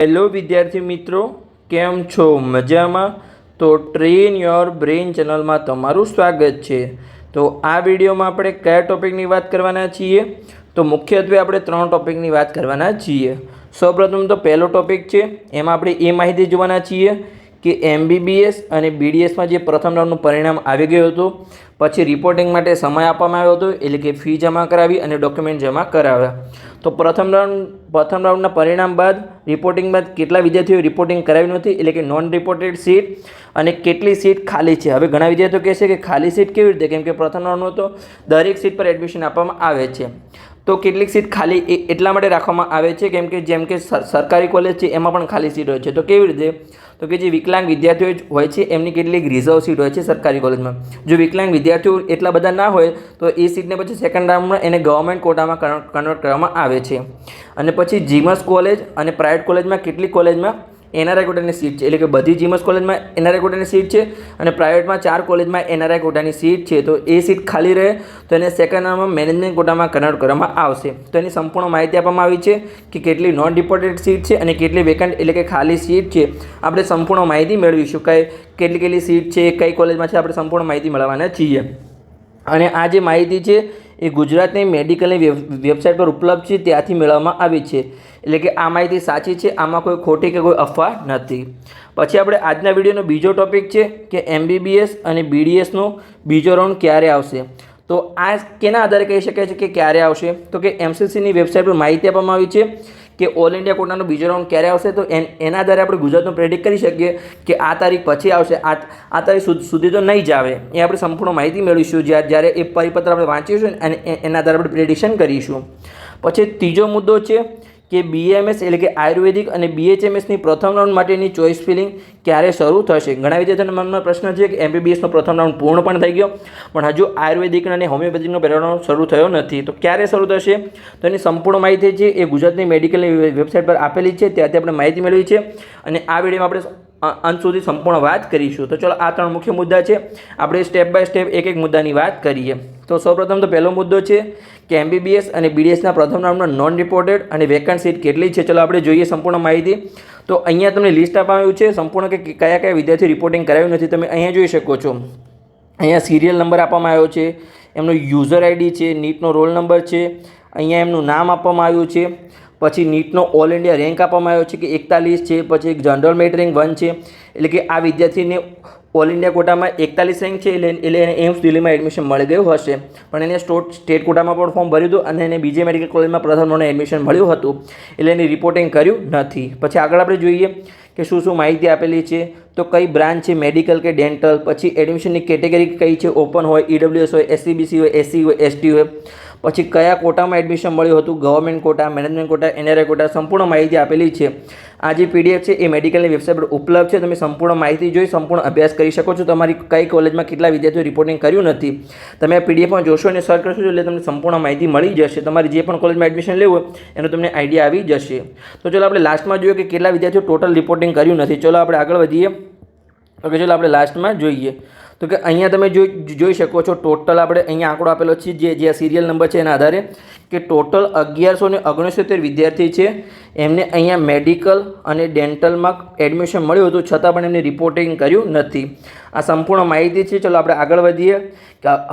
Hello વિદ્યાર્થી મિત્રો, કેમ છો? મજામાં? તો ટ્રેન યોર બ્રેઇન ચેનલમાં તમારું સ્વાગત છે. તો આ વિડીયોમાં આપણે કયા ટોપિકની વાત કરવાના છીએ? તો મુખ્યત્વે આપણે 3 ટોપિકની વાત કરવાના છીએ. સૌપ્રથમ તો પહેલો ટોપિક છે, એમાં આપણે એ માહિતી જોવાના છીએ કે MBBS અને BDSમાં જે પ્રથમ રાઉન્ડનું પરિણામ આવી ગયું હતું, પછી રિપોર્ટિંગ માટે સમય આપવામાં આવ્યો હતો, એટલે કે ફી જમા કરાવી અને ડોક્યુમેન્ટ જમા કરાવ્યા. તો પ્રથમ રાઉન્ડના પરિણામ બાદ રિપોર્ટિંગ બાદ કેટલા વિદ્યાર્થીઓ રિપોર્ટિંગ કરાવ્યું નથી, એટલે કે નોન રિપોર્ટેડ સીટ, અને કેટલી સીટ ખાલી છે. હવે ઘણા વિદ્યાર્થીઓ કહેશે કે ખાલી સીટ કેવી રીતે, કેમ કે પ્રથમ રાઉન્ડમાં તો દરેક સીટ પર એડમિશન આપવામાં આવે છે. તો કેટલીક સીટ ખાલી એટલા માટે રાખવામાં આવે છે કેમ કે જેમ કે સરકારી કોલેજ છે એમાં પણ ખાલી સીટ હોય છે. તો કેવી રીતે, તો કે જે વિકલાંગ વિદ્યાર્થીઓ હોય છે એમની કેટલીક રિઝર્વ સીટ હોય છે સરકારી કોલેજમાં. જો વિકલાંગ વિદ્યાર્થીઓ એટલા બધા ના હોય તો એ સીટને પછી સેકન્ડ રાઉન્ડમાં એને ગવર્મેન્ટ કોટામાં કન્વર્ટ કરવામાં આવે છે. અને પછી જીમસ કોલેજ અને પ્રાઇવેટ કોલેજમાં કેટલીક કોલેજમાં NRI કોટાની સીટ છે, એટલે કે બધી જીમસ કોલેજમાં NRI કોટાની સીટ છે અને પ્રાઇવેટમાં 4 કોલેજમાં NRI કોટાની સીટ છે. તો એ સીટ ખાલી રહે તો એને સેકન્ડ રાઉન્ડમાં મેનેજમેન્ટ કોટામાં કન્વર્ટ કરવામાં આવશે. તો એની સંપૂર્ણ માહિતી આપવામાં આવી છે કે કેટલી નોન રિપોર્ટેડ સીટ છે અને કેટલી વેકન્ટ, એટલે કે ખાલી સીટ છે. આપણે સંપૂર્ણ માહિતી મેળવીશું, કેટલી સીટ છે, કઈ કોલેજમાં છે, આપણે સંપૂર્ણ માહિતી મેળવવાના છીએ. અને આ જે માહિતી છે એ ગુજરાતની મેડિકલની વેબસાઇટ પર ઉપલબ્ધ છે, ત્યાંથી મેળવવામાં આવી છે. એટલે કે આ માહિતી સાચી છે, આમાં કોઈ ખોટી કે કોઈ અફવા નથી. પછી આપણે આજના વિડીયોનો બીજો ટોપિક છે કે MBBS અને BDSનો બીજો રાઉન્ડ ક્યારે આવશે. તો આ કેના આધારે કહી શકાય છે કે ક્યારે આવશે, તો કે MCCની વેબસાઇટ પર માહિતી આપવામાં આવી છે કે ઓલ ઇન્ડિયા કોટાનો બીજો રાઉન્ડ ક્યારે આવશે. તો એના આધારે આપણે ગુજરાતનું પ્રેડિક્ટ કરી શકીએ કે આ તારીખ પછી આવશે, આ તારીખ સુધી તો નહીં જ આવે. એ આપણે સંપૂર્ણ માહિતી મેળવીશું જ્યારે એ પરિપત્ર આપણે વાંચીશું અને એના આધારે આપણે પ્રેડિક્શન કરીશું. પછી ત્રીજો મુદ્દો છે કે BAMS એટલે કે આયુર્વેદિક અને BHMSની પ્રથમ રાઉન્ડ માટેની ચોઇસ ફિલિંગ ક્યારે શરૂ થશે. ઘણા વિદ્યાર્થીઓના મનમાં પ્રશ્ન છે કે MBBSનો પ્રથમ રાઉન્ડ પૂર્ણ પણ થઈ ગયો પણ હજુ આયુર્વેદિક અને હોમિયોપેથિકનો પહેલો રાઉન્ડ શરૂ થયો નથી. તો ક્યારે શરૂ થશે, તો એની સંપૂર્ણ માહિતી છે એ ગુજરાતની મેડિકલની વેબસાઇટ પર આપેલી છે, ત્યાંથી આપણે માહિતી મેળવી છે અને આ વિડીયોમાં આપણે અંત સુધી સંપૂર્ણ વાત કરીશું. તો ચલો, આ 3 મુખ્ય મુદ્દા છે, આપણે સ્ટેપ બાય સ્ટેપ એક મુદ્દાની વાત કરીએ. તો સૌપ્રથમ તો પહેલો મુદ્દો છે કે MBBS અને BDSના પ્રથમ રાઉન્ડમાં નોન રિપોર્ટેડ અને વેકન્ટ સીટ કેટલી છે. ચલો આપણે જોઈએ સંપૂર્ણ માહિતી. તો અહીંયા તમને લિસ્ટ આપવામાં આવ્યું છે સંપૂર્ણ કે કયા વિદ્યાર્થી રિપોર્ટિંગ કરાવ્યું નથી. તમે અહીંયા જોઈ શકો છો, અહીંયા સિરિયલ નંબર આપવામાં આવ્યો છે, એમનો યુઝર ID છે, નીટનો રોલ નંબર છે, અહીંયા એમનું નામ આપવામાં આવ્યું છે, પછી નીટનો ઓલ ઇન્ડિયા રેન્ક આપવામાં આવ્યો છે કે 41 છે, પછી એક જનરલ મેરિટ રેન્ક 1 છે, એટલે કે આ વિદ્યાર્થીને ઓલ ઇન્ડિયા કોટામાં 41 રેન્ક છે, એટલે એને એમ્સ દિલ્હીમાં એડમિશન મળી ગયું હશે. પણ એને સ્ટેટ કોટામાં પણ ફોર્મ ભર્યું હતું અને એને બીજે મેડિકલ કોલેજમાં પ્રથમ રાઉન્ડમાં એડમિશન મળ્યું હતું, એટલે એની રિપોર્ટિંગ કર્યું નથી. પછી આગળ આપણે જોઈએ કે શું માહિતી આપેલી છે. તો કઈ બ્રાન્ચ છે, મેડિકલ કે ડેન્ટલ, પછી એડમિશનની કેટેગરી કઈ છે, ઓપન હોય, EWS હોય, SCBC હોય, SC હોય, ST હોય, પછી કયા કોટામાં એડમિશન મળ્યું હતું, government quota, management quota, NRI quota, સંપૂર્ણ માહિતી આપેલી છે. આ જે PDF છે એ મેડિકલની વેબસાઇટ પર ઉપલબ્ધ છે, તમે સંપૂર્ણ માહિતી જોઈ સંપૂર્ણ અભ્યાસ કરી શકો છો. તમારી કઈ કોલેજમાં કેટલા વિદ્યાર્થીઓ રિપોર્ટિંગ કર્યું નથી તમે આ PDFમાં જોશો અને સર્ચ કરશો એટલે તમને સંપૂર્ણ માહિતી મળી જશે. તમારી જે પણ કોલેજમાં એડમિશન લેવું એનો તમને આઈડિયા આવી જશે. તો ચલો આપણે લાસ્ટમાં જોઈએ કે કેટલા વિદ્યાર્થીઓ ટોટલ રિપોર્ટિંગ કર્યું નથી. ચલો આપણે આગળ વધીએ. ઓકે, ચલો આપણે લાસ્ટમાં જોઈએ. તો કે અહીંયા તમે જોઈ શકો છો ટોટલ આપણે અહીંયા આંકડો આપેલો છે જે સિરિયલ નંબર છે એના આધારે કે ટોટલ 1169 વિદ્યાર્થી છે, એમને અહીંયા મેડિકલ અને ડેન્ટલમાં એડમિશન મળ્યું હતું છતાં પણ એમને રિપોર્ટિંગ કર્યું નથી. આ સંપૂર્ણ માહિતી છે. ચલો આપણે આગળ વધીએ.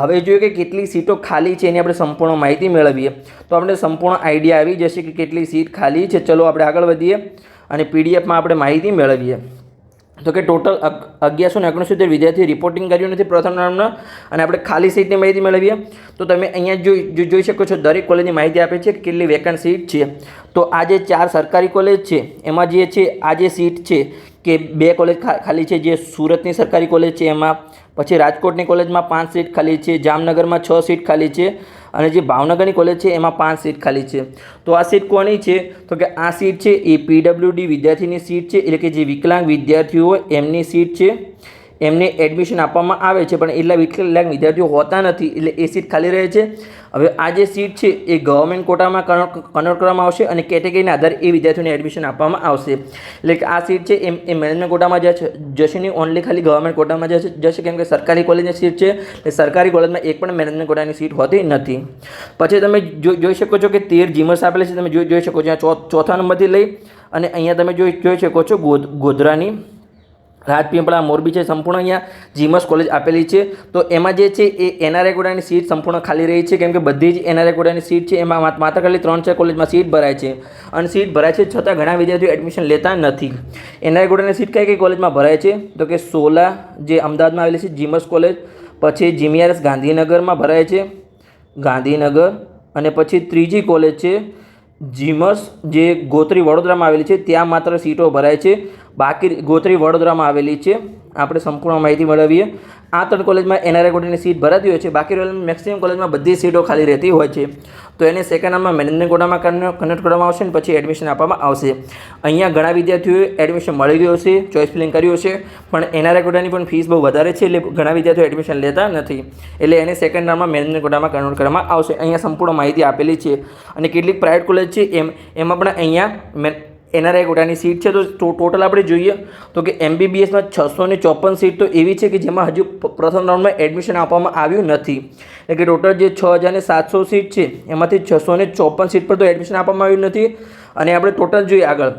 હવે જોઈએ કે કેટલી સીટો ખાલી છે એની આપણે સંપૂર્ણ માહિતી મેળવીએ તો આપણે સંપૂર્ણ આઈડિયા આવી જશે કે કેટલી સીટ ખાલી છે. ચલો આપણે આગળ વધીએ અને PDFમાં આપણે માહિતી મેળવીએ. તો કે ટોટલ 1169 વિદ્યાર્થી રિપોર્ટિંગ કર્યું નથી પ્રથમ રાઉન્ડમાં અને આપણે ખાલી સીટની માહિતી મેળવીએ તો તમે અહીંયા જોઈ શકો છો દરેક કોલેજની માહિતી આપે છે કે કેટલી વેકન્ટ સીટ છે. તો આ જે 4 સરકારી કોલેજ છે એમાં જે છે આ જે સીટ છે કે 2 કોલેજ ખાલી છે, જે સુરતની સરકારી કોલેજ છે એમાં, પછી રાજકોટની કોલેજમાં 5 સીટ ખાલી છે, જામનગરમાં 6 સીટ ખાલી છે અને જે ભાવનગરની કોલેજ છે એમાં 5 સીટ ખાલી છે. તો આ સીટ કોની છે, તો કે આ સીટ છે એ PWD વિદ્યાર્થીની સીટ છે, એટલે કે જે વિકલાંગ વિદ્યાર્થીઓ હોય એમની સીટ છે. એમને એડમિશન આપવામાં આવે છે પણ એટલા વિકલાંગ વિદ્યાર્થીઓ હોતા નથી એટલે એ સીટ ખાલી રહે છે. હવે આ જે સીટ છે એ ગવર્મેન્ટ કોટામાં કન્વર્ટ કરવામાં આવશે અને કેટેગરીના આધારે એ વિદ્યાર્થીઓને એડમિશન આપવામાં આવશે. એટલે કે આ સીટ છે એ મેનેજમેન્ટ કોટામાં જશે નહીં, ઓનલી ખાલી ગવર્મેન્ટ કોટામાં જશે કેમ કે સરકારી કોલેજની સીટ છે એ સરકારી કોલેજમાં એક પણ મેનેજમેન્ટ કોટાની સીટ હોતી નથી. પછી તમે જોઈ શકો છો કે 13 જીમર્સ આપેલા છે, તમે જોઈ શકો છો. ચોથા નંબરથી લઈ અને અહીંયા તમે જોઈ શકો છો ગોધરાની રાજપીપળા મોરબી છે સંપૂર્ણ અહીંયા જીમસ કોલેજ આપેલી છે. તો એમાં જે છે એ એનઆરઆઈ કોટાની સીટ સંપૂર્ણ ખાલી રહી છે, કેમ કે બધી જ એનઆરઆઈ કોટાની સીટ છે એમાં માત્ર ખાલી 3-4 કોલેજમાં સીટ ભરાય છે. અને સીટ ભરાય છે છતાં ઘણા વિદ્યાર્થીઓ એડમિશન લેતા નથી. એનઆરઆઈ કોટાની સીટ કઈ કોલેજમાં ભરાય છે તો કે સોલા જે અમદાવાદમાં આવેલી છે જીમસ કોલેજ, પછી જીમીઆરએસ ગાંધીનગરમાં ભરાય છે ગાંધીનગર, અને પછી ત્રીજી કોલેજ છે જીમસ જે ગોત્રી વડોદરામાં આવેલી છે, ત્યાં માત્ર સીટો ભરાય છે. બાકી ગોત્રી વડોદરામાં આવેલી છે. આપણે સંપૂર્ણ માહિતી મેળવીએ. આ 3 કોલેજમાં એનઆરઆઈ કોટાની સીટ ભરાતી હોય છે, બાકી રહેલી મેક્સિમમ કોલેજમાં બધી સીટો ખાલી રહેતી હોય છે. તો એને સેકન્ડ રાઉન્ડમાં મેનેજમેન્ટ કોટામાં કન્વર્ટ કરવામાં આવશે અને પછી એડમિશન આપવામાં આવશે. અહીંયા ઘણા વિદ્યાર્થીઓએ એડમિશન મળી ગયું છે, ચોઇસ ફિલિંગ કર્યું છે, પણ એનઆરઆઈ કોટાની પણ ફીસ બહુ વધારે છે, એટલે ઘણા વિદ્યાર્થીઓ એડમિશન લેતા નથી. એટલે એને સેકન્ડ રાઉન્ડમાં મેનેજમેન્ટ કોટામાં કન્વર્ટ કરવામાં આવશે. અહીંયા સંપૂર્ણ માહિતી આપેલી છે. અને કેટલીક પ્રાઇવેટ કોલેજ છે એમાં પણ અહીંયા એનઆરઆઈ કોટાની સીટ છે. તો ટોટલ આપણે જોઈએ તો કે MBBSમાં 654 સીટ તો એવી છે કે જેમાં હજુ પ્રથમ રાઉન્ડમાં એડમિશન આપવામાં આવ્યું નથી. એટલે કે ટોટલ જે 6700 સીટ છે એમાંથી 654 સીટ પર તો એડમિશન આપવામાં આવ્યું નથી. અને આપણે ટોટલ જોઈએ આગળ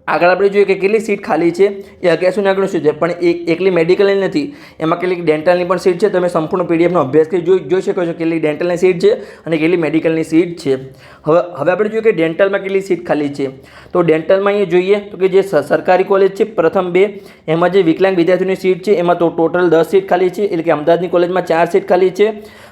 આપણે જોઈએ કે કેટલી સીટ ખાલી છે એ 1159 છે, પણ એકલી મેડિકલની નથી, એમાં કેટલીક ડેન્ટલની પણ સીટ છે. તમે સંપૂર્ણ પીડીએફનો અભ્યાસ કરી જોઈ શકો છો કેટલી ડેન્ટલની સીટ છે અને કેટલી મેડિકલની સીટ છે. હવે આપણે જોઈએ કે ડેન્ટલમાં કેટલી સીટ ખાલી છે. તો ડેન્ટલમાં અહીંયા જોઈએ તો કે જે સરકારી કોલેજ છે પ્રથમ 2, એમાં જે વિકલાંગ વિદ્યાર્થીઓની સીટ છે એમાં તો ટોટલ 10 સીટ ખાલી છે. એટલે કે અમદાવાદની કોલેજમાં 4 સીટ ખાલી છે,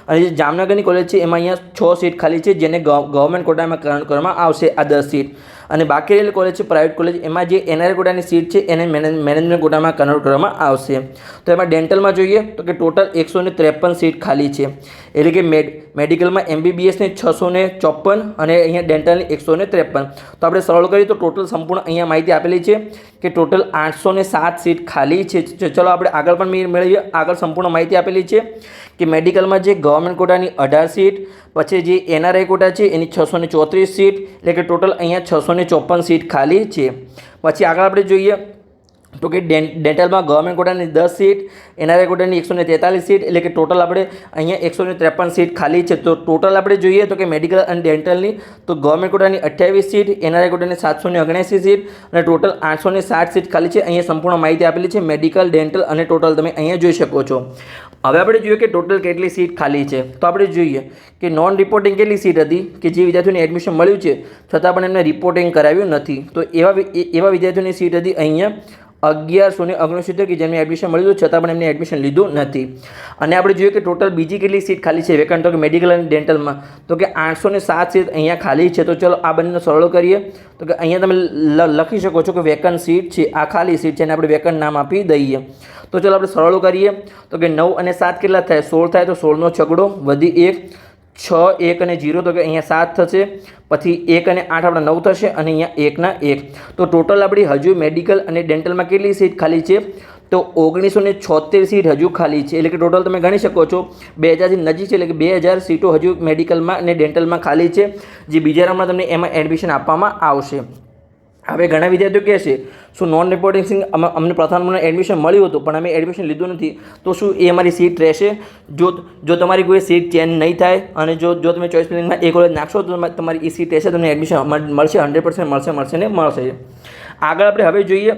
અને જે જામનગરની કોલેજ છે એમાં અહીંયા 6 સીટ ખાલી છે, જેને ગવર્મેન્ટ કોટામાં કન્વર્ટ કરવામાં આવશે આ 10 સીટ. અને બાકી રહેલી કોલેજ છે પ્રાઇવેટ કોલેજ, એમાં જે એનઆરઆઈ કોટાની સીટ છે એને મેનેજમેન્ટ કોટામાં કન્વર્ટ કરવામાં આવશે. તો એમાં ડેન્ટલમાં જોઈએ તો કે ટોટલ 153 સીટ ખાલી છે. એટલે કે મેડિકલમાં MBBSની 654 અને અહીંયા ડેન્ટલની 153. તો આપણે સરળ કરીએ તો ટોટલ સંપૂર્ણ અહીંયા માહિતી આપેલી છે કે ટોટલ 807 સીટ ખાલી છે. ચલો આપણે આગળ પણ મેળવીએ. આગળ સંપૂર્ણ માહિતી આપેલી છે કે મેડિકલમાં જે ગવર્મેન્ટ કોટાની 18 સીટ, પછી જે એનઆરઆઈ કોટા છે એની 634 સીટ, એટલે કે ટોટલ અહીંયા 654 સીટ ખાલી છે. પછી આગળ આપણે જોઈએ તો કે ડેન્ટલમાં ગવર્મેન્ટ કોટાની 10 સીટ, એનઆરઆઈ કોટાની 143 સીટ, એટલે કે ટોટલ આપણે અહીંયા 153 સીટ ખાલી છે. તો ટોટલ આપણે જોઈએ તો કે મેડિકલ અને ડેન્ટલની તો ગવર્મેન્ટ કોટાની 28 સીટ, એનઆરઆઈ કોટાની 779 સીટ અને ટોટલ 860 સીટ ખાલી છે. અહીંયા સંપૂર્ણ માહિતી આપેલી છે મેડિકલ, ડેન્ટલ અને ટોટલ તમે અહીંયા જોઈ શકો છો. હવે આપણે જોઈએ કે ટોટલ કેટલી સીટ ખાલી છે. તો આપણે જોઈએ કે નોન રિપોર્ટિંગ કેટલી સીટ હતી કે જે વિદ્યાર્થીઓને એડમિશન મળ્યું છે છતાં પણ એમને રિપોર્ટિંગ કરાવ્યું નથી. તો એવા વિદ્યાર્થીઓની સીટ હતી અહીંયા 1169 કે જેમને એડમિશન મળ્યું છતાં પણ એમને એડમિશન લીધું નથી. અને આપણે જોઈએ કે ટોટલ બીજી કેટલી સીટ ખાલી છે વેકન્ટ, તો કે મેડિકલ અને ડેન્ટલમાં તો કે 807 સીટ અહીંયા ખાલી છે. તો ચલો આ બંનેનો સરળ કરીએ તો કે અહીંયા તમે લખી શકો છો કે વેકન્ટ સીટ છે, આ ખાલી સીટ છે અને આપણે વેકન્ટ નામ આપી દઈએ. તો ચલો આપણે સરળ કરીએ તો કે 9 અને 7 કેટલા થાય? 16 થાય. તો 16નો છગડો વધી 1, 6, 1 અને 0 તો કે અહીંયા 7 થશે. પછી 1 અને 8 આપણા 9 થશે અને અહીંયા 1 ના 1. તો ટોટલ આપણી હજુ મેડિકલ અને ડેન્ટલમાં કેટલી સીટ ખાલી છે? તો 1976 સીટ હજુ ખાલી છે. એટલે કે ટોટલ તમે ગણી શકો છો 2000થી નજીક છે, એટલે કે 2000 સીટો હજુ મેડિકલમાં અને ડેન્ટલમાં ખાલી છે, જે બીજા રાઉન્ડમાં તમને એમાં એડમિશન આપવામાં આવશે. હવે ઘણા વિદ્યાર્થીઓ કહે છે શું નોન રિપોર્ટિંગ સિંગ અમને પ્રથમ એડમિશન મળ્યું હતું પણ અમે એડમિશન લીધું નથી, તો શું એ અમારી સીટ રહેશે? જો તમારી કોઈ સીટ ચેન્જ નહીં થાય અને જો તમે ચોઇસ ફિલિંગમાં એ કોલેજ નાખશો તો તમારી એ સીટ રહેશે, તમને એડમિશન મળશે, 100% મળશે ને મળશે. આગળ આપણે હવે જોઈએ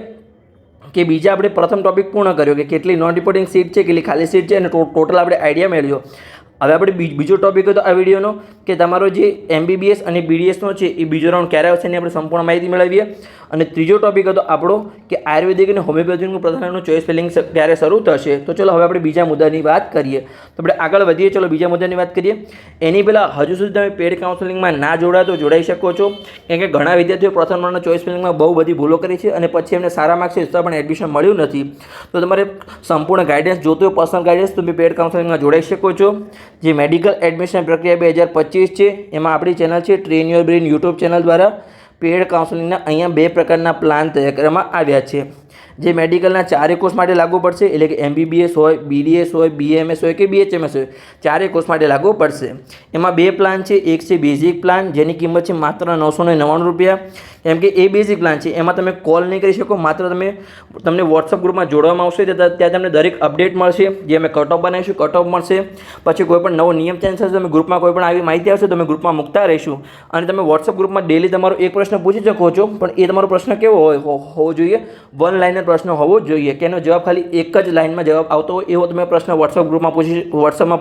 કે બીજા આપણે પ્રથમ ટોપિક પૂર્ણ કર્યો કે કેટલી નોન રિપોર્ટિંગ સીટ છે, કેટલી ખાલી સીટ છે અને ટોટલ આપણે આઈડિયા મેળવ્યો. હવે આપણે બીજો ટોપિક હતો આ વિડીયોનો કે તમારો જે MBBS અને BDSનો છે એ બીજો રાઉન્ડ ક્યારે આવશે એની આપણે સંપૂર્ણ માહિતી મેળવીએ. અને ત્રીજો ટોપિક હતો આપણો કે આયુર્વેદિક અને હોમિયોપેથીનું પ્રથમ ચોઇસ ફિલિંગ ક્યારે શરૂ થશે. તો ચલો હવે આપણે બીજા મુદ્દાની વાત કરીએ. તો આપણે આગળ વધીએ. ચલો બીજા મુદ્દાની વાત કરીએ. એની પહેલાં હજુ સુધી તમે પેડ કાઉન્સેલિંગમાં ના જોડાય તો જોડાઈ શકો છો, કેમ કે ઘણા વિદ્યાર્થીઓ પ્રથમ રાઉન્ડના ચોઇસ ફિલિંગમાં બહુ બધી ભૂલો કરી છે અને પછી એમને સારા માર્ક્સ છે છતાં પણ એડમિશન મળ્યું નથી. તો તમારે સંપૂર્ણ ગાઈડન્સ જોતો હોય, પર્સનલ ગાઈડન્સ, તમે પેડ કાઉન્સેલિંગમાં જોડાઈ શકો છો. જે મેડિકલ એડમિશન પ્રક્રિયા 2025 છે એમાં આપણી ચેનલ છે train your brain YouTube channel દ્વારા પેડ કાઉન્સેલિંગના અહીંયા 2 પ્રકારના પ્લાન તૈયાર કરવામાં આવ્યા છે. જે મેડિકલના 4 કોર્સ માટે લાગુ પડશે, એટલે કે MBBS હોય, BDS હોય, BMS હોય કે BHMS હોય, 4 કોર્સ માટે લાગુ પડશે. એમાં 2 પ્લાન છે. એક છે બેઝિક પ્લાન જેની કિંમત છે માત્ર 999 રૂપિયા, એમ કે એ બેઝિક પ્લાન છે, એમાં તમે કોલ નહીં કરી શકો, માત્ર તમને વોટ્સઅપ ગ્રુપમાં જોડવામાં આવશે, ત્યાં તમને દરેક અપડેટ મળશે, જે અમે કટ ઓફ બનાવીશું કટ ઓફ મળશે, પછી કોઈ પણ નવો નિયમ ચેન્જ થશે, તમે ગ્રુપમાં કોઈ પણ આવી માહિતી આવશે તો અમે ગ્રુપમાં મૂકતા રહીશું, અને તમે વોટ્સઅપ ગ્રુપમાં ડેલી તમારો એક પ્રશ્ન પૂછી શકો છો, પણ એ તમારો પ્રશ્ન કેવો હોવો જોઈએ, વન લાઇનર પ્રશ્ન હોવો જોઈએ, કે એનો જવાબ ખાલી એક જ લાઇનમાં જવાબ આવતો હોય એવો તમે પ્રશ્ન વોટ્સઅપમાં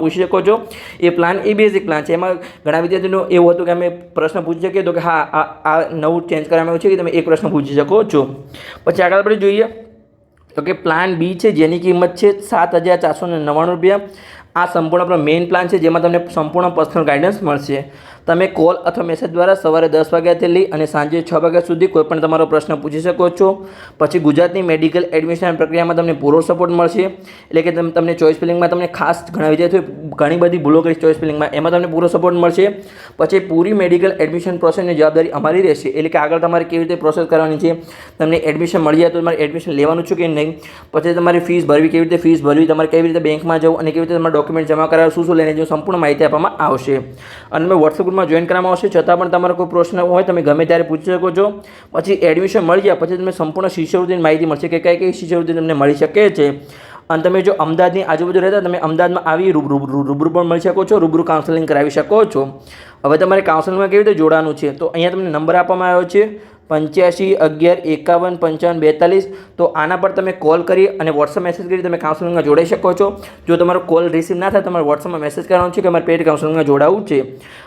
પૂછી શકો છો. એ પ્લાન એ બેઝિક પ્લાન છે. એમાં ઘણા વિદ્યાર્થીઓનું એવું હતું કે અમે પ્રશ્ન પૂછી શકીએ તો કે હા આ નવું ચેન્જ કરવામાં આવ્યું છે કે તમે એક પ્રશ્ન પૂછી શકો છો. પછી આગળ આપણે જોઈએ તો કે પ્લાન બી છે, જેની કિંમત છે ₹7,499. આ સંપૂર્ણ આપણો મેઇન પ્લાન છે, જેમાં તમને સંપૂર્ણ પર્સનલ ગાઈડન્સ મળશે. તમે કોલ અથવા મેસેજ દ્વારા સવારે 10 વાગ્યાથી લઈ અને સાંજે 6 વાગ્યા સુધી કોઈ પણ તમારો પ્રશ્ન પૂછી શકો છો. પછી ગુજરાતની મેડિકલ એડમિશન પ્રક્રિયામાં તમને પૂરો સપોર્ટ મળશે, એટલે કે તમને ચોઇસ ફિલિંગમાં તમને ખાસ ઘણા વિદ્યાર્થીઓ ઘણી બધી ભૂલો કરી ચોઇસ ફિલિંગમાં, એમાં તમને પૂરો સપોર્ટ મળશે. પછી પૂરી મેડિકલ એડમિશન પ્રોસેસની જવાબદારી અમારી રહેશે, એટલે કે આગળ તમારે કેવી રીતે પ્રોસેસ કરવાની છે, તમને એડમિશન મળી જાય તો તમારે એડમિશન લેવાનું છે કે નહીં, પછી તમારી ફીસ ભરવી, કેવી રીતે ફીસ ભરવી, તમારે કેવી રીતે બેંકમાં જવું અને કેવી રીતે તમારા ડોક્યુમેન્ટ જમા કરાવવા, શું લઈને જવું, સંપૂર્ણ માહિતી આપવામાં આવશે. અને તમે વોટ્સઅપ ગ્રુપમાં જોઈન કરવામાં આવશે, છતાં પણ તમારો કોઈ પ્રશ્ન હોય તમે ગમે ત્યારે પૂછી શકો છો. પછી એડમિશન મળી જાય પછી તમને સંપૂર્ણ શિષ્યવૃત્તિની માહિતી મળશે કે કઈ કઈ શિષ્યવૃત્તિ તમને મળી શકે છે. અને તમે જો અમદાવાદની આજુબાજુ રહેતા તમે અમદાવાદમાં આવી રૂબરૂ પણ મળી શકો છો, રૂબરૂ કાઉન્સેલિંગ કરાવી શકો છો. હવે તમારે કાઉન્સેલિંગમાં કેવી રીતે જોડાવાનું છે, તો અહીંયા તમને નંબર આપવામાં આવ્યો છે 8511515542. તો આના પર તમે કોલ કરી અને વોટ્સઅપ મેસેજ કરી તમે કાઉન્સેલિંગમાં જોડાઈ શકો છો. જો તમારો કોલ રિસીવ ના થાય તમારે વોટ્સઅપમાં મેસેજ કરવાનો છે કે અમારે પેડ કાઉન્સેલિંગમાં જોડાવવું છે.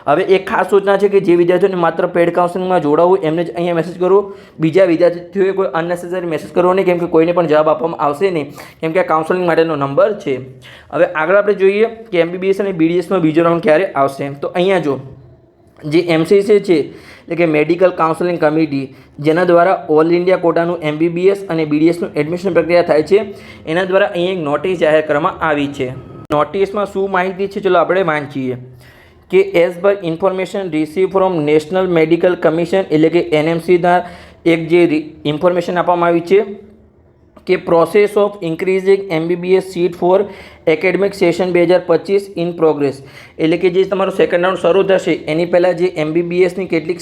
હવે એક ખાસ સૂચના છે કે જે વિદ્યાર્થીઓને માત્ર પેડ કાઉન્સેલિંગમાં જોડાવવું એમને જ અહીંયા મેસેજ કરો, બીજા વિદ્યાર્થીઓએ કોઈ અનનેસેસરી મેસેજ કરવો નહીં, કેમ કે કોઈને પણ જવાબ આપવામાં આવશે નહીં, કેમ કે આ કાઉન્સેલિંગ માટેનો નંબર છે. હવે આગળ આપણે જોઈએ કે MBBS અને BDSનો બીજો રાઉન્ડ ક્યારે આવશે. તો અહીંયા જો જે MCC છે એટલે કે મેડિકલ કાઉન્સેલિંગ કમિટી, જેના દ્વારા ઓલ ઇન્ડિયા કોટાનું MBBS અને BDSનું એડમિશન પ્રક્રિયા થાય છે, એના દ્વારા અહીં એક નોટિસ જાહેર કરવામાં આવી છે. નોટિસમાં શું માહિતી છે ચલો આપણે વાંચીએ કે as per information receive from national medical commission, એટલે કે NMCના એક જે ઇન્ફોર્મેશન આપવામાં આવી છે કે process of increasing MBBS seat for academic session 2025 in progress, એટલે કે જે તમારો સેકન્ડ રાઉન્ડ શરૂ થશે એની પહેલાં જે MBBSની કેટલીક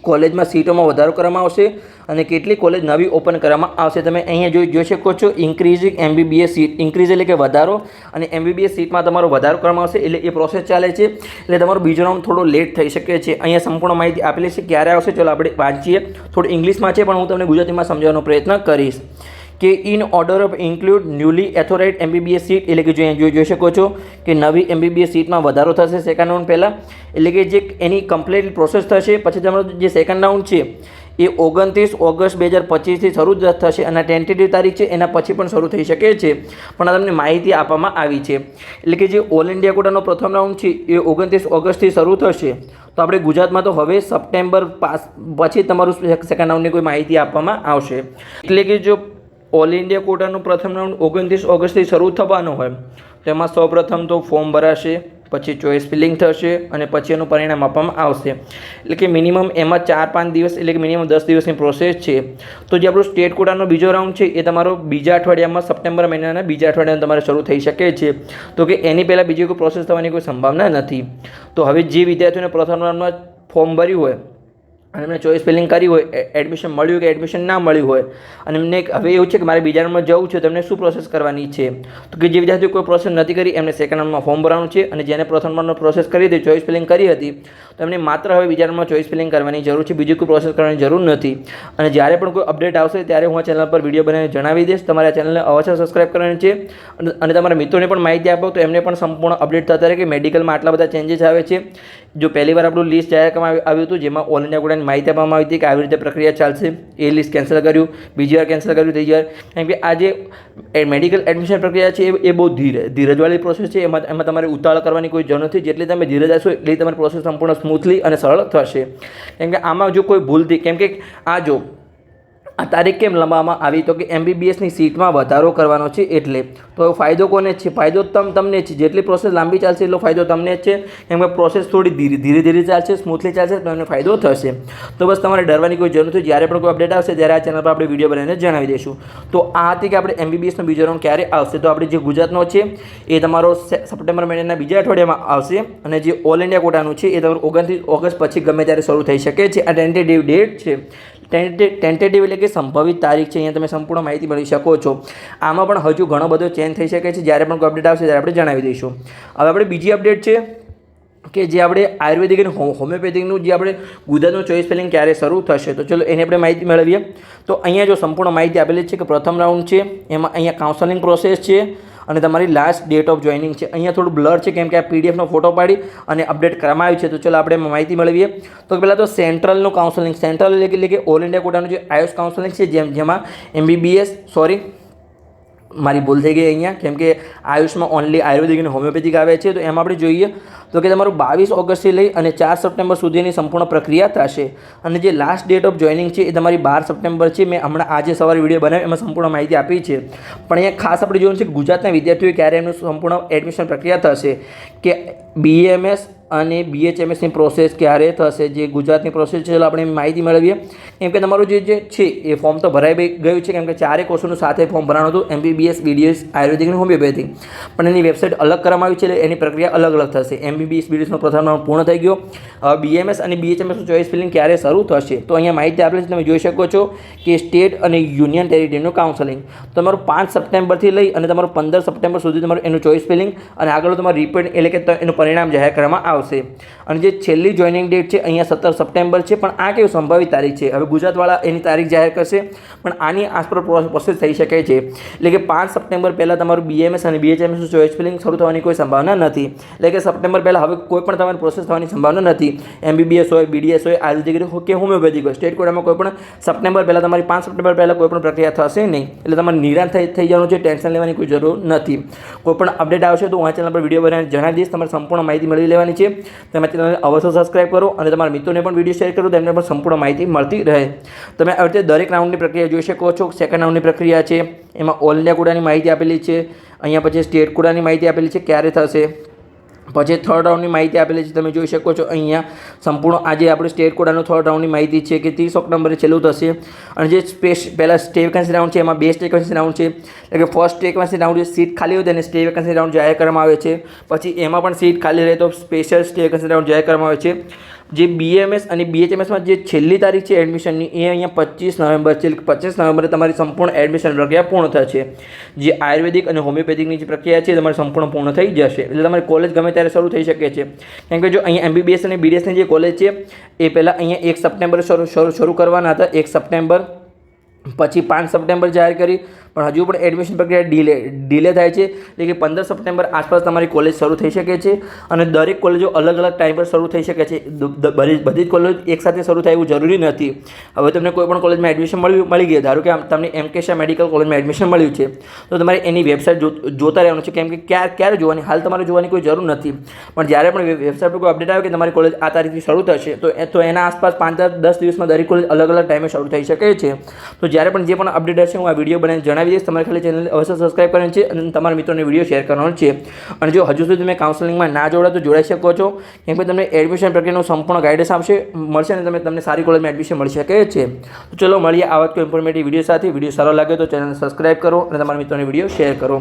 કોલેજમાં સીટોમાં વધારો કરવામાં આવશે અને કેટલીક કોલેજ નવી ઓપન કરવામાં આવશે. તમે અહીંયા જોઈ શકો છો ઇન્ક્રીઝિંગ MBBS સીટ, ઇન્ક્રીઝ એટલે કે વધારો, અને MBBS સીટમાં તમારો વધારો કરવામાં આવશે, એટલે એ પ્રોસેસ ચાલે છે, એટલે તમારો બીજો રાઉન્ડ થોડો લેટ થઈ શકે છે. અહીંયા સંપૂર્ણ માહિતી આપેલી છે ક્યારે આવશે, ચલો આપણે વાંચીએ. થોડું ઇંગ્લિશમાં છે પણ હું તમને ગુજરાતીમાં સમજાવવાનો પ્રયત્ન કરીશ કે in order of include newly authorised MBBS seat, એટલે કે જોઈ શકો છો કે નવી MBBS સીટમાં વધારો થશે સેકન્ડ રાઉન્ડ પહેલાં, એટલે કે જે એની કમ્પ્લીટ પ્રોસેસ થશે. પછી તમારો જે સેકન્ડ રાઉન્ડ છે એ 29 ઓગસ્ટ 2025થી શરૂ થશે અને ટેન્ટેટિવ તારીખ છે એના પછી પણ શરૂ થઈ શકે છે, પણ આ તમને માહિતી આપવામાં આવી છે. એટલે કે જે ઓલ ઇન્ડિયા કોટાનો પ્રથમ રાઉન્ડ છે એ 29 ઓગસ્ટથી શરૂ થશે. તો આપણે ગુજરાતમાં તો હવે સપ્ટેમ્બર પછી તમારું સેકન્ડ રાઉન્ડની કોઈ માહિતી આપવામાં આવશે. એટલે કે જો ઓલ ઇન્ડિયા કોટાનું પ્રથમ રાઉન્ડ 29 ઓગસ્ટથી શરૂ થવાનો હોય તો એમાં સૌપ્રથમ તો ફોર્મ ભરાશે, પછી ચોઇસ ફિલિંગ થશે અને પછી એનું પરિણામ આપવામાં આવશે. એટલે કે મિનિમમ એમાં 4-5 દિવસ એટલે કે મિનિમમ 10 દિવસની પ્રોસેસ છે. તો જે આપણો સ્ટેટ કોટાનો બીજો રાઉન્ડ છે એ તમારો બીજા અઠવાડિયામાં સપ્ટેમ્બર મહિનાના બીજા અઠવાડિયામાં તમારે શરૂ થઈ શકે છે. તો કે એની પહેલાં બીજી કોઈ પ્રોસેસ થવાની કોઈ સંભાવના નથી. તો હવે જે વિદ્યાર્થીઓને પ્રથમ રાઉન્ડમાં ફોર્મ ભર્યું હોય અને એમને ચોઇસ ફિલિંગ કરી હોય, એડમિશન મળ્યું કે એડમિશન ના મળ્યું હોય અને એમને હવે એવું છે કે મારે બીજા રાઉન્ડમાં જવું છે, તો એમને શું પ્રોસેસ કરવાની છે, તો કે જે વિદ્યાર્થીઓ કોઈ પ્રોસેસ નથી કરી એમને સેકન્ડ રાઉન્ડમાં ફોર્મ ભરવાનું છે, અને જેને પ્રથમ રાઉન્ડમાં પ્રોસેસ કરી હતી, ચોઇસ ફિલિંગ કરી હતી, તો એમને માત્ર હવે બીજા રાઉન્ડમાં ચોઇસ ફિલિંગ કરવાની જરૂર છે, બીજી કોઈ પ્રોસેસ કરવાની જરૂર નથી. અને જ્યારે પણ કોઈ અપડેટ આવશે ત્યારે હું આ ચેનલ પર વિડીયો બનાવીને જણાવી દઈશ. તમારે આ ચેનલને અવશ્ય સબસ્ક્રાઈબ કરવાની છે અને તમારા મિત્રોને પણ માહિતી આપો તો એમને પણ સંપૂર્ણ અપડેટ થતા રહે કે મેડિકલમાં આટલા બધા ચેન્જીસ આવે છે. જો પહેલી વાર આપણું લિસ્ટ જાહેર કરવામાં આવ્યું હતું જેમાં ઓલ ઇન્ડિયા કોટાની માહિતી આપવામાં આવી હતી કે આવી રીતે પ્રક્રિયા ચાલશે, એ લિસ્ટ કેન્સલ કર્યું, બીજી વાર કેન્સલ કર્યું, ત્રીજી વાર, કેમ કે આ જે મેડિકલ એડમિશન પ્રક્રિયા છે એ બહુ ધીરજવાળી પ્રોસેસ છે. એમાં તમારે ઉતાવળ કરવાની કોઈ જરૂર નથી. જેટલી તમે ધીરજ આપશો એટલી તમારી પ્રોસેસ સંપૂર્ણ સ્મૂથલી અને સરળ થશે. કેમ કે આમાં જો કોઈ ભૂલથી, કેમ કે આ જો આ તારીખ કેમ લંબાવવામાં આવી, તો કે MBBSની સીટમાં વધારો કરવાનો છે એટલે. તો ફાયદો કોને છે? ફાયદો તમને છે. જેટલી પ્રોસેસ લાંબી ચાલશે એટલો ફાયદો તમને જ છે, કેમ કે પ્રોસેસ થોડી ધીરે ચાલશે, સ્મૂથલી ચાલશે તો એમને ફાયદો થશે. તો બસ તમારે ડરવાની કોઈ જરૂર નથી. જ્યારે પણ કોઈ અપડેટ આવશે ત્યારે આ ચેનલ પર આપણે વિડીયો બનાવીને જણાવી દઈશું. તો આ હતી કે આપણે MBBSનો બીજો રાઉન્ડ ક્યારે આવશે. તો આપણે જે ગુજરાતનો છે એ તમારો સપ્ટેમ્બર મહિનાના બીજા અઠવાડિયામાં આવશે, અને જે ઓલ ઇન્ડિયા કોટાનું છે એ તમારું 29 ઓગસ્ટ પછી ગમે ત્યારે શરૂ થઈ શકે છે. આ ટેન્ટેટિવ ડેટ છે, ટેન્ટેટિવ એટલે કે સંભવિત તારીખ છે, અહીંયા તમે સંપૂર્ણ માહિતી મળી શકો છો. આમાં પણ હજુ ઘણો બધો ચેન્જ થઈ શકે છે. જ્યારે પણ કોઈ અપડેટ આવશે ત્યારે આપણે જણાવી દઈશું. હવે આપણે બીજી અપડેટ છે કે જે આપણે આયુર્વેદિક અને હોમિયોપેથિકનું જે આપણે ગુજરાતનું ચોઇસ ફિલિંગ ક્યારે શરૂ થશે, તો ચલો એની આપણે માહિતી મેળવીએ. તો અહીંયા જો સંપૂર્ણ માહિતી આપેલી છે કે પ્રથમ રાઉન્ડ છે એમાં અહીંયા કાઉન્સેલિંગ પ્રોસેસ છે અને તમારી લાસ્ટ ડેટ ઓફ જોઈનિંગ છે. અહીંયા થોડું બ્લર છે કેમ કે આ પીડીએફનો ફોટો પાડી અને અપડેટ કરવામાં આવ્યું છે. તો ચલો આપણે માહિતી મેળવીએ. તો પહેલાં તો સેન્ટ્રલનું કાઉન્સેલિંગ, સેન્ટ્રલ એટલે કે ઓલ ઇન્ડિયા કોટાનું જે આયુષ કાઉન્સેલિંગ છે જેમાં MBBS મારી ભૂલ થઈ ગઈ અહીંયા કેમ કે આયુષમાં ઓનલી આયુર્વેદિક અને હોમિયોપેથિક આવે છે. તો એમાં આપણે જોઈએ તો કે તમારું 22 ઓગસ્ટથી લઈ અને 4 સપ્ટેમ્બર સુધીની સંપૂર્ણ પ્રક્રિયા થશે અને જે લાસ્ટ ડેટ ઓફ જોઈનિંગ છે એ તમારી 12 સપ્ટેમ્બર છે. મેં હમણાં આજે સવારે વિડીયો બનાવ્યો એમાં સંપૂર્ણ માહિતી આપી છે. પણ અહીંયા ખાસ આપણે જોવાનું છે કે ગુજરાતના વિદ્યાર્થીઓ ક્યારે એમનું સંપૂર્ણ એડમિશન પ્રક્રિયા થશે, કે BAMS અને BHMSની પ્રોસેસ ક્યારે થશે, જે ગુજરાતની પ્રોસેસ છે. ચાલો આપણે માહિતી મેળવીએ. કેમ કે તમારું જે છે એ ફોર્મ તો ભરાઈ ગયું છે કેમ કે 4 કોર્સોનું સાથે ફોર્મ ભરાવાનું હતું, MBBS, BDS, આયુર્વેદિક અને હોમિયોપેથિક. પણ એની વેબસાઇટ અલગ કરવામાં આવી છે એટલે એની પ્રક્રિયા અલગ અલગ થશે. MBBS, BDSનો પ્રથમ રાઉન્ડ પૂર્ણ થઈ ગયો. BMS અને BHMSનું ચોઇસ ફિલિંગ ક્યારે શરૂ થશે, તો અહીંયા માહિતી આપેલી છે. તમે જોઈ શકો છો કે સ્ટેટ અને યુનિયન ટેરિટરીનું કાઉન્સેલિંગ તમારું 5 સપ્ટેમ્બરથી લઈ અને તમારું 15 સપ્ટેમ્બર સુધી તમારું એનું ચોઇસ ફિલિંગ અને આગળ તમારું રિપોર્ટ એટલે કે એનું પરિણામ જાહેર કરવામાં આવશે. અને જે છેલ્લી જોઈનિંગ ડેટ છે અહીંયા 17 સપ્ટેમ્બર છે. પણ આ કેવી સંભવિત તારીખ છે, હવે ગુજરાતવાળા એની તારીખ જાહેર કરશે પણ આની આસપાસ પ્રોસેસ થઈ શકે છે. એટલે કે 5 સપ્ટેમ્બર પહેલાં તમારું BMS અને BHMSનું ચોઇસ ફિલિંગ શરૂ થવાની કોઈ સંભાવના નથી. એટલે કે સપ્ટેમ્બર પહેલાં હવે કોઈ પણ તમારી પ્રોસેસ થવાની સંભાવના નથી. MBBS હોય, BDS હોય, આયુર્વેદિક કે હોમિયોપેથિક હોય, સ્ટેટ કોટામાં કોઈ પણ સપ્ટેમ્બર પહેલાં તમારી 5 સપ્ટેમ્બર પહેલાં કોઈ પણ પ્રક્રિયા થશે નહીં. એટલે તમારે નિરાશ થઈ જવાનું છે, ટેન્શન લેવાની કોઈ જરૂર નથી. કોઈ પણ અપડેટ આવશે તો હું આ ચેનલ પર વિડીયો બનાવીને જણાવી દઈશ. તમારે સંપૂર્ણ માહિતી મળી લેવાની છે. તમે ચેનલને અવશ્ય સબસ્ક્રાઇબ કરો અને તમારા મિત્રોને પણ વિડીયો શેર કરો, તેમને પણ સંપૂર્ણ માહિતી મળતી રહે. તમે આવી રીતે દરેક રાઉન્ડની પ્રક્રિયા જોઈ શકો છો. સેકન્ડ રાઉન્ડની પ્રક્રિયા છે એમાં ઓલ ઇન્ડિયા કોટાની માહિતી આપેલી છે. અહીંયા પછી સ્ટેટ કોટાની માહિતી આપેલી છે ક્યારે થશે. પછી થર્ડ રાઉન્ડની માહિતી આપેલી છે. તમે જોઈ શકો છો અહીંયા સંપૂર્ણ આજે આપણે સ્ટેટ કોટાનું થર્ડ રાઉન્ડની માહિતી છે કે 30 ઓક્ટોબરે છેલ્લું થશે. અને જે પહેલાં સ્ટે વેકન્સી રાઉન્ડ છે એમાં 2 સ્ટે વેકન્સી રાઉન્ડ છે. એટલે કે ફર્સ્ટ સ્ટે વેકન્સી રાઉન્ડ જે સીટ ખાલી હોય તેને સ્ટે વેકન્સી રાઉન્ડ જાહેર કરવામાં આવે છે. પછી એમાં પણ સીટ ખાલી રહે તો સ્પેશિયલ સ્ટે વેકન્સી રાઉન્ડ જાહેર કરવામાં આવે છે. જે BMS અને BHMSમાં જે છેલ્લી તારીખ છે એડમિશનની એ અહીંયા 25 નવેમ્બર છે. 25 નવેમ્બરે તમારી સંપૂર્ણ એડમિશન પ્રક્રિયા પૂર્ણ થશે. જે આયુર્વેદિક અને હોમિયોપેથિકની જે પ્રક્રિયા છે તમારી સંપૂર્ણ પૂર્ણ થઈ જશે. એટલે તમારી કોલેજ ગમે ત્યારે શરૂ થઈ શકે છે. કેમ કે જો અહીંયા MBBS અને BDSની જે કોલેજ છે એ પહેલાં અહીંયા 1 સપ્ટેમ્બરે શરૂ કરવાના હતા. 1 સપ્ટેમ્બર પછી 5 સપ્ટેમ્બર જાહેર કરી પણ હજુ પણ એડમિશન પ્રક્રિયા ડીલે થાય છે. એટલે કે 15 સપ્ટેમ્બર આસપાસ તમારી કોલેજ શરૂ થઈ શકે છે. અને દરેક કોલેજો અલગ અલગ ટાઈમ પર શરૂ થઈ શકે છે. બધી જ કોલેજ એકસાથે શરૂ થાય એવું જરૂરી નથી. હવે તમને કોઈ પણ કોલેજમાં એડમિશન મળી ગયું, ધારો કે તમને MKSA મેડિકલ કોલેજમાં એડમિશન મળ્યું છે તો તમારે એની વેબસાઇટ જોતા રહેવાનું છે. કેમ કે ક્યારે જોવાની, હાલ તમારે જોવાની કોઈ જરૂર નથી. પણ જ્યારે પણ વેબસાઇટ પર કોઈ અપડેટ આવે કે તમારી કોલેજ આ તારીખથી શરૂ થશે તો એના આસપાસ 5-10 દિવસમાં દરેક કોલેજ અલગ અલગ ટાઈમે શરૂ થઈ શકે છે. તો જ્યારે પણ જે પણ અપડેટ હશે હું આ વિડીયો બનાવીને જણાવી દઈશ. તમારે ખાલી ચેનલ અવશ્ય સબસ્ક્રાઇબ કરવાની છે અને તમારા મિત્રોને વિડીયો શેર કરવાનો છે. અને જો હજુ સુધી તમે કાઉન્સેલિંગમાં ના જોડાય તો જોડાઈ શકો છો. કેમ કે તમને એડમિશન પ્રક્રિયાનું સંપૂર્ણ ગાઈડન્સ મળશે અને તમને સારી કોલેજમાં એડમિશન મળી શકે છે. તો ચલો મળીએ આવા કોઈ ઇન્ફોર્મેટિવ વિડીયો સાથે. વિડીયો સારો લાગે તો ચેનલને સબસ્ક્રાઇબ કરો અને તમારા મિત્રોને વિડીયો શેર કરો.